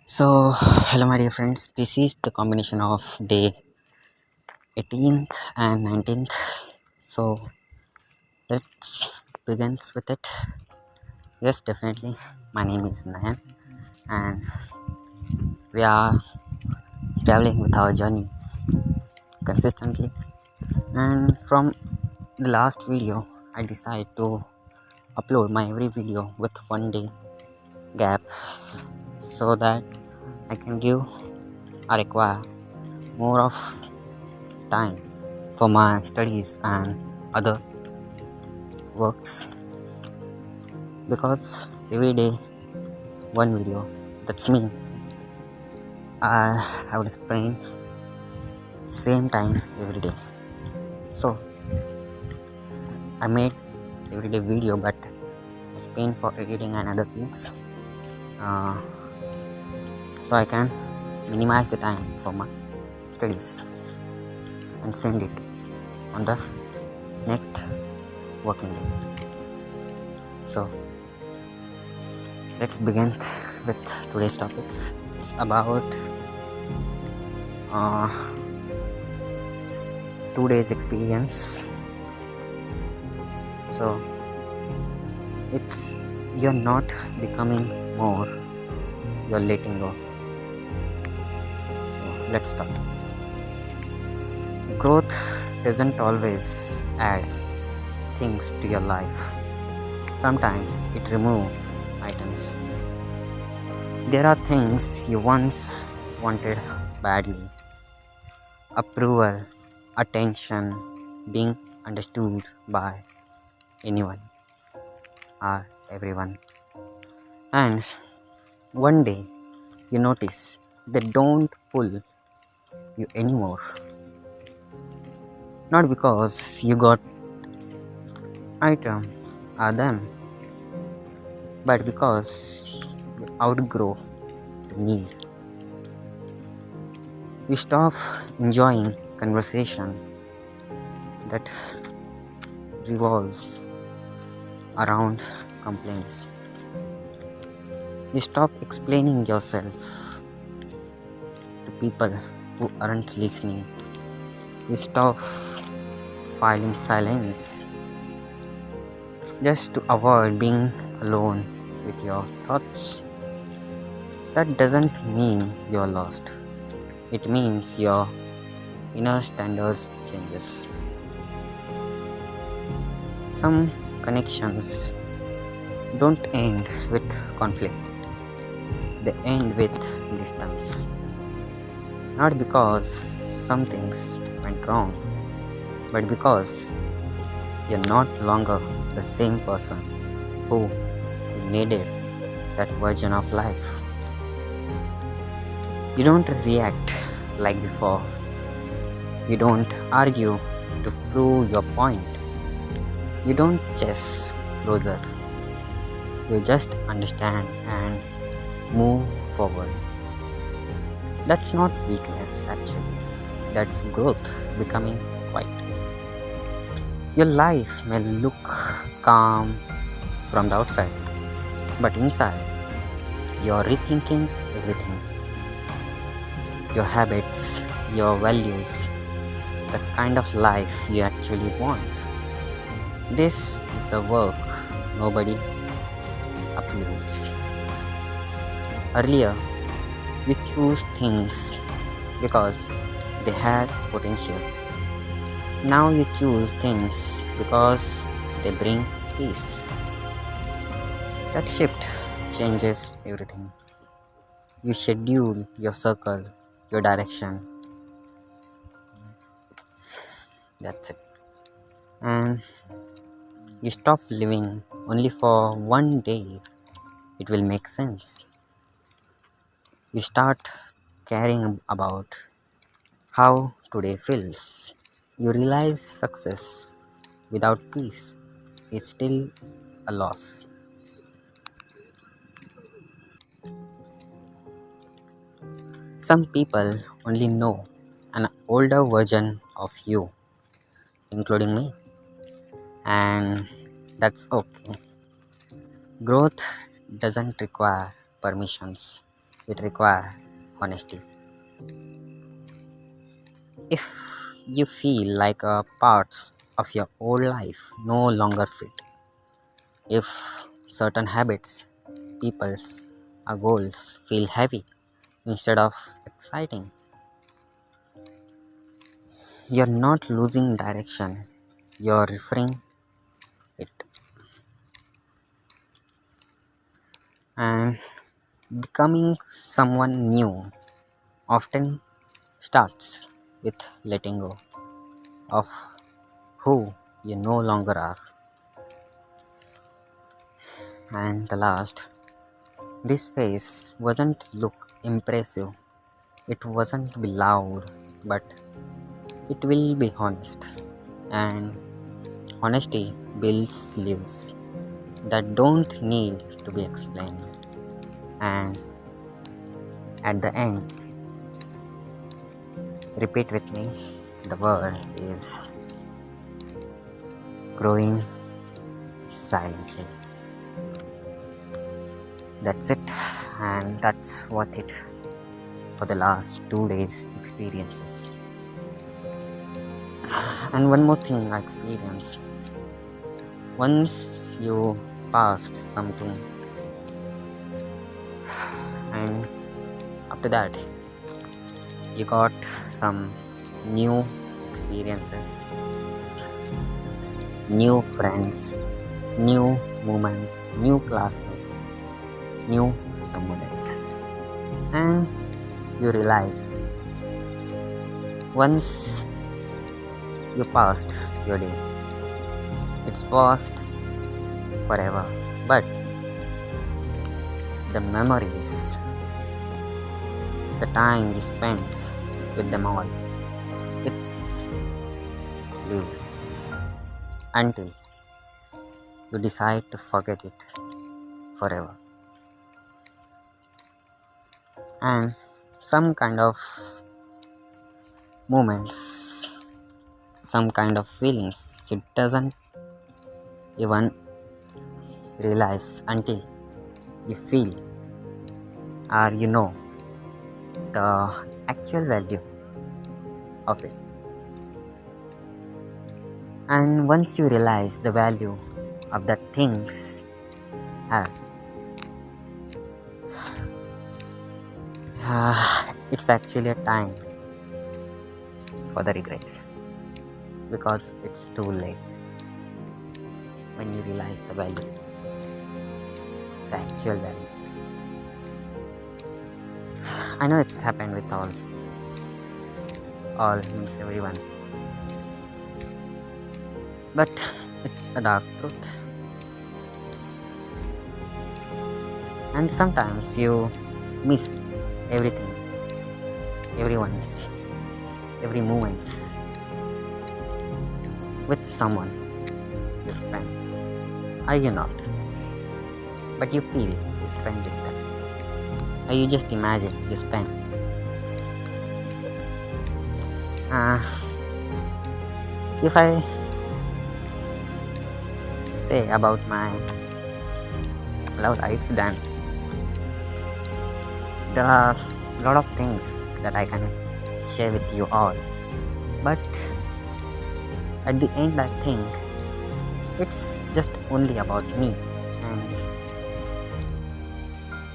So, hello, my dear friends. This is the combination of day 18th and 19th. So, let's begin with it. Yes, definitely. My name is Nayan, and we are traveling with our journey consistently. And from the last video, I decided to upload my every video with 1 day gap so that I can give or require more of time for my studies and other works, because every day one video, that's me, I would spend same time every day. So I made everyday video, but I spend for editing and other things, uh, so I can minimize the time for my studies and send it on the next working day. So let's begin with today's topic. It's about 2 days experience. So it's you're not becoming more, you're letting go. So let's start. Growth doesn't always add things to your life. Sometimes it removes items. There are things you once wanted badly: approval, attention, being understood by anyone or everyone. And one day you notice they don't pull you anymore. Not because you got item or them, but because you outgrow the need. You stop enjoying conversation that revolves around complaints. You stop explaining yourself to people who aren't listening. You stop filing silence just to avoid being alone with your thoughts. That doesn't mean you're lost. It means your inner standards changes. Some connections don't end with conflict. They end with distance. Not because some things went wrong, but because you're not longer the same person who needed that version of life. You don't react like before. You don't argue to prove your point. You don't chase closer. You just understand and move forward. That's not weakness, actually. That's growth becoming quiet. Your life may look calm from the outside, but inside, you're rethinking everything. Your habits, your values, the kind of life you actually want. This is the work nobody uploads. Earlier, you choose things because they had potential. Now you choose things because they bring peace. That shift changes everything. You schedule your circle, your direction. That's it. And you stop living only for one day. It will make sense. You start caring about how today feels. You realize success without peace is still a loss. Some people only know an older version of you, including me, and that's okay. Growth doesn't require permissions. it requires honesty. If you feel like parts of your old life no longer fit, if certain habits, peoples, or goals feel heavy instead of exciting, you're not losing direction, you're referring it. And becoming someone new often starts with letting go of who you no longer are. And the last, this phase wasn't look impressive, it wasn't be loud, but it will be honest. And honesty builds lives that don't need to be explained. And at the end, repeat with me, the word is growing silently. That's it, and that's worth it for the last 2 days experiences. And one more thing I experienced, once you passed something, and after that you got some new experiences, new friends, new moments, new classmates, new someone else, and you realize once you passed your day, it's passed forever, but the memories, the time you spent with them all, it's live until you decide to forget it forever. And some kind of moments, some kind of feelings you doesn't even realize until you feel or you know the actual value of it. And once you realize the value of the things have, it's actually a time for the regret, because it's too late when you realize the value, the actual value. I know it's happened with all means everyone, but it's a dark truth. And sometimes you missed everything, everyone's, every moments with someone you spend. Are you not? But you feel you spend with them. Or you just imagine you spend. If I say about my love life, then there are a lot of things that I can share with you all. But at the end, I think it's just only about me and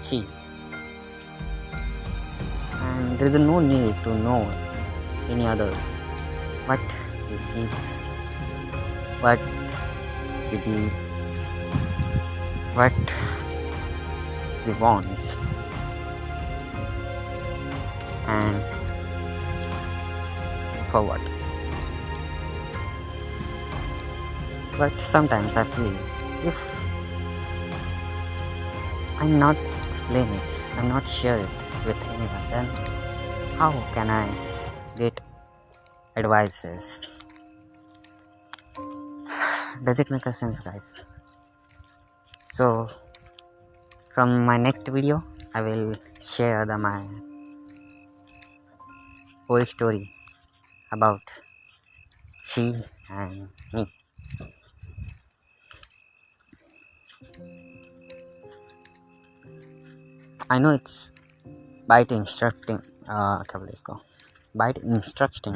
she. And there is no need to know any others. What we feels, what we do, what we want, and for what. But sometimes I feel if I'm not explain it, I'm not share it with anyone, then how can I get advices? Does it make a sense, guys? So from my next video, I will share my whole story about she and me. I know it's Bite instructing. Okay, let's go. Bite instructing.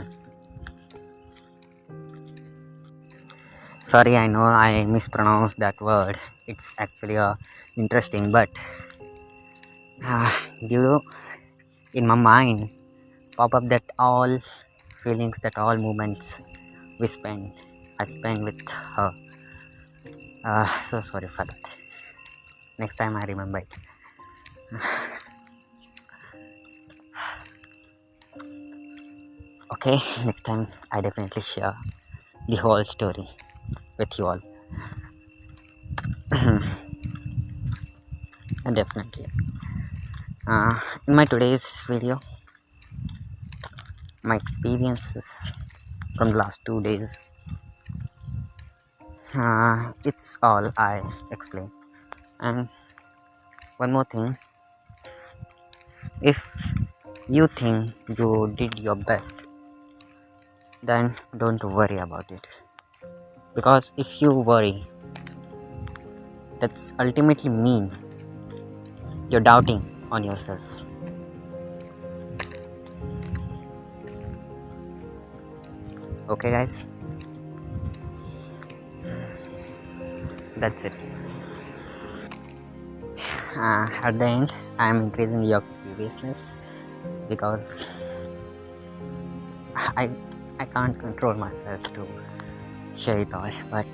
Sorry, I know I mispronounced that word. It's actually interesting, but due to in my mind pop up that all feelings, that all moments we spend, I spend with her. So sorry for that. Next time I remember it. Okay, next time I definitely share the whole story with you all. Definitely. In my today's video, my experiences from the last 2 days, it's all I explain. And one more thing, if you think you did your best, then don't worry about it, because if you worry, that's ultimately mean you're doubting on yourself. Okay guys, that's it. At the end, I am increasing your curiousness because I can't control myself to share it all, but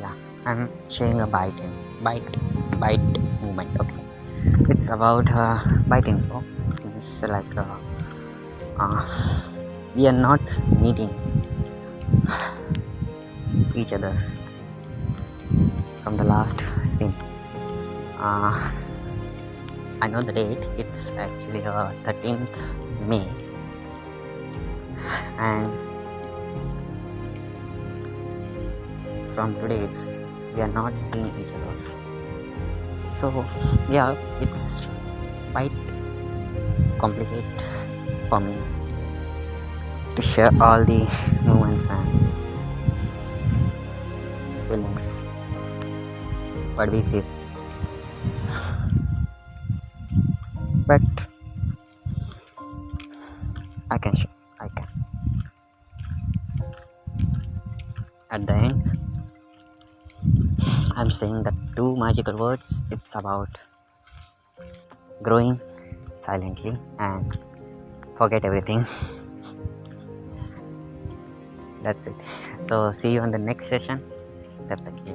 yeah, I'm sharing a bite movement. Okay, it's about bite info. It's like we are not meeting each other's from the last scene. I know the date, it's actually 13th May, and from today's we are not seeing each other's. So yeah, it's quite complicated for me to share all the moments and feelings what we feel, but I can. At the end, I'm saying the two magical words. It's about growing silently and forget everything. That's it. So see you on the next session. Definitely.